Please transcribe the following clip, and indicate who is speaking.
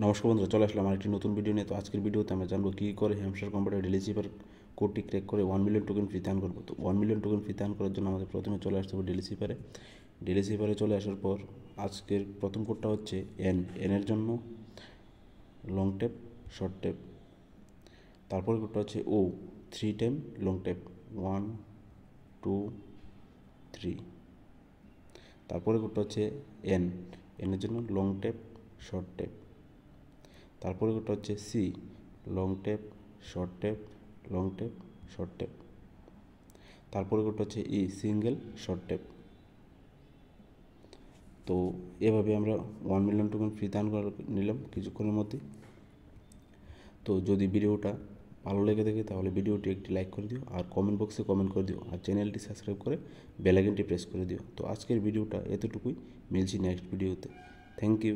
Speaker 1: নমস্কার বন্ধুরা, চলে আসলাম আরেকটি নতুন ভিডিও নিয়ে। তো আজকের ভিডিওতে আমরা জানবো কী করে হ্যামস্টার কম্পিউটার ডেলি সিপার কোডটি ক্র্যাক করে 1 মিলিয়ন টোকেন ফ্রিতে আর্ন করবো। তো 1 মিলিয়ন টোকেন ফ্রিতে আর্ন করার জন্য আমাদের প্রথমে চলে আসতে হবে ডেলি সিপারে চলে আসার পর আজকের প্রথম কোডটা হচ্ছে এনের জন্য লং টেপ, শর্ট টেপ। তারপরে কোডটা হচ্ছে 3 টাইম লং টেপ, 1 2 3। তারপরে কোডটা হচ্ছে এনের জন্য লং টেপ, শর্ট টেপ। তারপরে কোডটা হচ্ছে long tape, short tape, long tape, short tape. তারপরে কোডটা হচ্ছে সিঙ্গেল শর্ট টেপ। তো এভাবে আমরা 1 মিলিয়ন টোকেন ফ্রিতে আর্ন করে নিলাম কিছুক্ষণের মধ্যে। তো যদি ভিডিওটা ভালো লেগে থাকে তাহলে ভিডিওটি একটি লাইক করে দিও, আর কমেন্ট বক্সে কমেন্ট করে দিও, আর চ্যানেলটি সাবস্ক্রাইব করে বেল আইকনটি প্রেস করে দিও। তো আজকের ভিডিওটা এতটুকুই, মিলছি নেক্সট ভিডিওতে। Thank you.